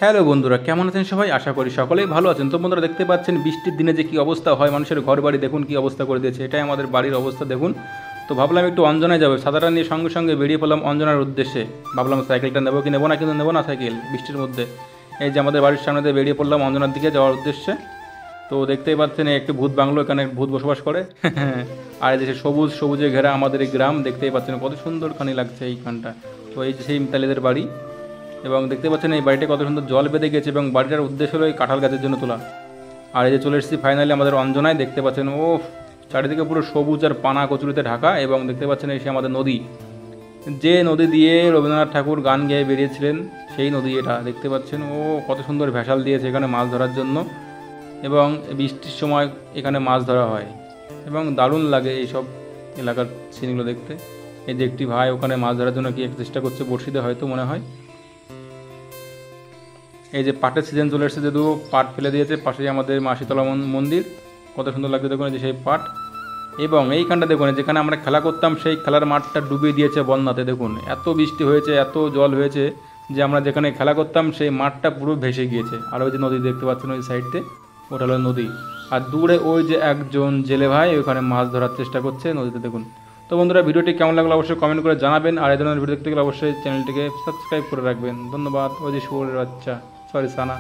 Hello বন্ধুরা, কেমন আছেন সবাই? আশা করি সকলেই ভালো আছেন। তো বন্ধুরা, দেখতে পাচ্ছেন বৃষ্টির দিনে যে কী অবস্থা হয় মানুষের, ঘর বাড়ি দেখুন কী অবস্থা করে দিয়েছে। এটাই আমাদের বাড়ির অবস্থা দেখুন। তো ভাবলাম একটু অঞ্জনায় যাবো, ছাতাটা নিয়ে সঙ্গে সঙ্গে বেরিয়ে পড়লাম অঞ্জনার উদ্দেশ্যে। ভাবলাম সাইকেলটা নেবো কি নেবো না, কিন্তু নেবো না সাইকেল বৃষ্টির মধ্যে। এই যে আমাদের বাড়ির সামনে দিয়ে বেরিয়ে পড়লাম অঞ্জনার দিকে যাওয়ার উদ্দেশ্যে। তো দেখতেই পাচ্ছেন একটি ভূত বাংলো, এখানে ভূত বসবাস করে। আর এই যে সবুজ সবুজে ঘেরা আমাদের এই গ্রাম, দেখতেই পাচ্ছেন কত সুন্দরখানি লাগছে এইখানটা। তো এই যে সেই মিতালিদের বাড়ি, এবং দেখতে পাচ্ছেন এই বাড়িটা কত সুন্দর জল বেঁধে গেছে, এবং বাড়িটার উদ্দেশ্য হলো এই কাঁঠাল গাছের জন্য তোলা। আর এই যে চলে এসেছি ফাইনালি আমাদের অঞ্জনায়, দেখতে পাচ্ছেন ও চারিদিকে পুরো সবুজ আর পানা কচুরিতে ঢাকা। এবং দেখতে পাচ্ছেন এসে আমাদের নদী, যে নদী দিয়ে রবীন্দ্রনাথ ঠাকুর গান গেয়ে বেরিয়েছিলেন সেই নদী এটা। দেখতে পাচ্ছেন ও কত সুন্দর ভেসাল দিয়েছে এখানে মাছ ধরার জন্য, এবং বৃষ্টির সময় এখানে মাছ ধরা হয় এবং দারুণ লাগে এইসব এলাকার সিনগুলো দেখতে। এই যে একটি ভাই ওখানে মাছ ধরার জন্য কি চেষ্টা করছে বড়শিতে হয়তো মনে হয়। এই যে পাটের সিজন চলে এসেছে, যেহেতু পাট ফেলে দিয়েছে, পাশেই আমাদের মা শীতলা মন্দির, কত সুন্দর লাগছে দেখুন এই যে সেই পাট। এবং এইখানটা দেখুন যেখানে আমরা খেলা করতাম সেই খেলার মাঠটা ডুবিয়ে দিয়েছে বন্যাতে। দেখুন এত বৃষ্টি হয়েছে, এত জল হয়েছে যে আমরা যেখানে খেলা করতাম সেই মাঠটা পুরো ভেসে গিয়েছে। আর ওই যে নদী দেখতে পাচ্ছেন ওই সাইডে, ওটা হলো নদী। আর দূরে ওই যে একজন জেলে ভাই ওখানে মাছ ধরার চেষ্টা করছে নদীতে দেখুন। তো বন্ধুরা, ভিডিওটি কেমন লাগলো অবশ্যই কমেন্ট করে জানাবেন, আর এই ধরনের ভিডিও দেখতে গেলে অবশ্যই চ্যানেলটিকে সাবস্ক্রাইব করে রাখবেন। ধন্যবাদ। ওই যে শুয়োরের বাচ্চা, সরি সানা।